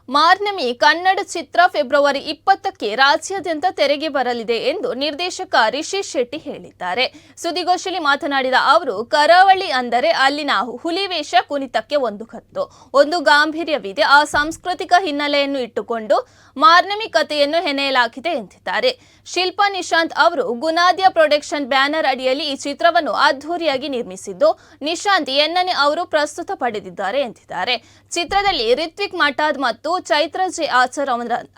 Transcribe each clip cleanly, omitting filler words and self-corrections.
ಮಾರ್ನಮಿ ಕನ್ನಡ ಚಿತ್ರ February 20ಕ್ಕೆ ರಾಜ್ಯಾದ್ಯಂತ ತೆರೆಗೆ ಬರಲಿದೆ ಎಂದು ನಿರ್ದೇಶಕ ರಿಷಿ ಶೆಟ್ಟಿ ಹೇಳಿದ್ದಾರೆ. ಸುದ್ದಿಗೋಷ್ಠಿಯಲ್ಲಿ ಮಾತನಾಡಿದ ಅವರು, ಕರಾವಳಿ ಅಂದರೆ ಅಲ್ಲಿನ ಹುಲಿವೇಷ ಕುಣಿತಕ್ಕೆ ಒಂದು ಕತ್ತು, ಒಂದು ಗಾಂಭೀರ್ಯವಿದೆ. ಆ ಸಾಂಸ್ಕೃತಿಕ ಹಿನ್ನೆಲೆಯನ್ನು ಇಟ್ಟುಕೊಂಡು ಮಾರ್ನಮಿ ಕಥೆಯನ್ನು ಹೆಣೆಯಲಾಗಿದೆ ಎಂದಿದ್ದಾರೆ. ಶಿಲ್ಪಾ ನಿಶಾಂತ್ ಅವರು ಗುನಾದ್ಯ ಪ್ರೊಡಕ್ಷನ್ ಬ್ಯಾನರ್ ಅಡಿಯಲ್ಲಿ ಈ ಚಿತ್ರವನ್ನು ಅದ್ಧೂರಿಯಾಗಿ ನಿರ್ಮಿಸಿದ್ದು, ನಿಶಾಂತ್ ಎನ್ನನೆ ಅವರು ಪ್ರಸ್ತುತ ಪಡೆದಿದ್ದಾರೆ ಎಂದಿದ್ದಾರೆ. ಚಿತ್ರದಲ್ಲಿ ರಿತ್ವಿಕ್ ಮಟಾದ್ ಮತ್ತು ಚೈತ್ರ ಜೆ ಆಚಾರ್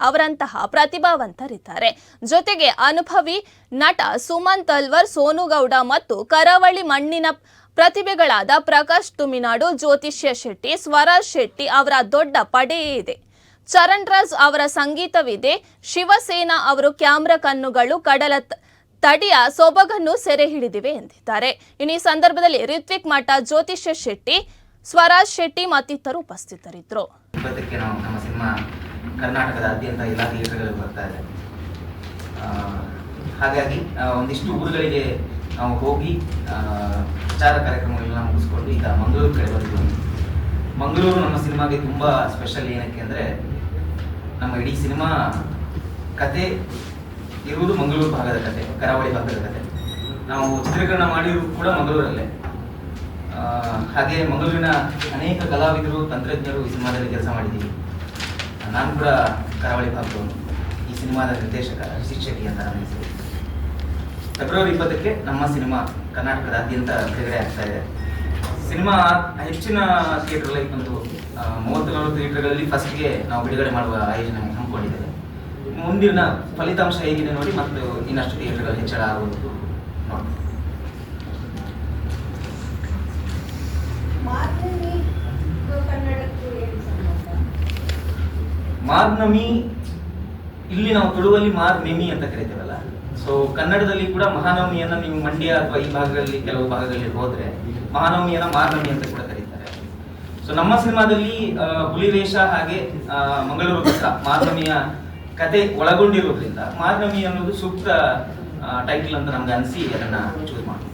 ಅವರಂತಹ ಪ್ರತಿಭಾವಂತರಿದ್ದಾರೆ. ಜೊತೆಗೆ ಅನುಭವಿ ನಟ ಸುಮನ್ ತಲ್ವರ್, ಸೋನು ಗೌಡ ಮತ್ತು ಕರಾವಳಿ ಮಣ್ಣಿನ ಪ್ರತಿಭೆಗಳಾದ ಪ್ರಕಾಶ್ ತುಮಿನಾಡು, ಜ್ಯೋತಿಷ್ಯ ಶೆಟ್ಟಿ, ಸ್ವರಾಜ್ ಶೆಟ್ಟಿ ಅವರ ದೊಡ್ಡ ಪಡೆಯೇ ಇದೆ. ಚರಣ್ ರಾಜ್ ಅವರ ಸಂಗೀತವಿದೆ. ಶಿವಸೇನಾ ಅವರು ಕ್ಯಾಮ್ರಾ ಕಣ್ಣುಗಳು ಕಡಲ ತಡಿಯ ಸೊಬಗನ್ನು ಸೆರೆ ಹಿಡಿದಿವೆ ಎಂದಿದ್ದಾರೆ. ಇನ್ನು ಈ ಸಂದರ್ಭದಲ್ಲಿ ರಿತ್ವಿಕ್ ಮಟಾದ್, ಜ್ಯೋತಿಷ್ಯ ಶೆಟ್ಟಿ, ಸ್ವರಾಜ್ ಶೆಟ್ಟಿ ಮತ್ತಿತರರು ಉಪಸ್ಥಿತರಿದ್ದರು. ನಮ್ಮ ಸಿನಿಮಾ ಕರ್ನಾಟಕದಾದ್ಯಂತ ಎಲ್ಲ ಥಿಯೇಟರ್ಗಳಿಗೆ ಬರ್ತಾ ಇದೆ. ಹಾಗಾಗಿ ಒಂದಿಷ್ಟು ಊರುಗಳಿಗೆ ನಾವು ಹೋಗಿ ಪ್ರಚಾರ ಕಾರ್ಯಕ್ರಮಗಳನ್ನ ಮುಗಿಸ್ಕೊಂಡು ಈಗ ಮಂಗಳೂರು ಕಡೆ ಬಂದಿದ್ದೀವಿ. ಮಂಗಳೂರು ನಮ್ಮ ಸಿನಿಮಾಗೆ ತುಂಬ ಸ್ಪೆಷಲ್. ಏನಕ್ಕೆ ಅಂದರೆ ನಮ್ಮ ಇಡೀ ಸಿನಿಮಾ ಕತೆ ಇರುವುದು ಮಂಗಳೂರು ಭಾಗದ ಕತೆ, ಕರಾವಳಿ ಭಾಗದ ಕತೆ. ನಾವು ಚಿತ್ರೀಕರಣ ಮಾಡಿರೋದು ಕೂಡ ಮಂಗಳೂರಲ್ಲೇ. ಹಾಗೆ ಮಂಗಳೂರಿನ ಅನೇಕ ಕಲಾವಿದರು, ತಂತ್ರಜ್ಞರು ಈ ಸಿನಿಮಾದಲ್ಲಿ ಕೆಲಸ ಮಾಡಿದ್ದೀವಿ. ನಾನು ಕೂಡ ಕರಾವಳಿ ಭಾಗದವನು. ಈ ಸಿನಿಮಾದ ನಿರ್ದೇಶಕ ರಿಷಿ ಶೆಟ್ಟಿ ಅಂತ ನನ್ನ ಹೆಸರು. ಫೆಬ್ರವರಿ 20ಕ್ಕೆ ನಮ್ಮ ಸಿನಿಮಾ ಕರ್ನಾಟಕದಾದ್ಯಂತ ಬಿಡುಗಡೆ ಆಗ್ತಾ ಇದೆ. ಸಿನಿಮಾ ಹೆಚ್ಚಿನ ಥಿಯೇಟರ್ಗಳಲ್ಲಿ ಒಂದು 30-40 ಥಿಯೇಟರ್ಗಳಲ್ಲಿ ಫಸ್ಟ್ಗೆ ನಾವು ಬಿಡುಗಡೆ ಮಾಡುವ ಆಯೋಜನೆ ಹಮ್ಮಿಕೊಂಡಿದ್ದೇವೆ. ಮುಂದಿನ ಫಲಿತಾಂಶ ಹೇಗಿದೆ ನೋಡಿ ಮತ್ತು ಇನ್ನಷ್ಟು ಥಿಯೇಟರ್ಗಳು ಹೆಚ್ಚಳ ಆಗುವುದು ನೋಡಿ. ಮಾರ್ನಮಿ ಇಲ್ಲಿ ನಾವು ತುಳುವಲ್ಲಿ ಮಾರ್ನೆಮಿ ಅಂತ ಕರಿತೇವಲ್ಲ. ಸೊ ಕನ್ನಡದಲ್ಲಿ ಕೂಡ ಮಹಾನವಮಿಯನ್ನ ನೀವು ಮಂಡ್ಯ ಅಥವಾ ಈ ಭಾಗಗಳಲ್ಲಿ ಕೆಲವು ಭಾಗಗಳಲ್ಲಿ ಹೋದ್ರೆ ಮಹಾನವಮಿಯನ್ನ ಮಾರ್ನಮಿ ಅಂತ ಕೂಡ ಕರೀತಾರೆ. ಸೊ ನಮ್ಮ ಸಿನಿಮಾದಲ್ಲಿ ಹುಲಿವೇಷ ಹಾಗೆ ಮಂಗಳೂರು ದಸರಾ ಮಾರ್ನಮಿಯ ಕತೆ ಒಳಗೊಂಡಿರೋದ್ರಿಂದ ಮಾರ್ನಮಿ ಅನ್ನೋದು ಸೂಕ್ತ ಟೈಟಲ್ ಅಂತ ನಮ್ಗೆ ಅನಿಸಿ ಅದನ್ನ ಚೂಸ್ ಮಾಡಿ.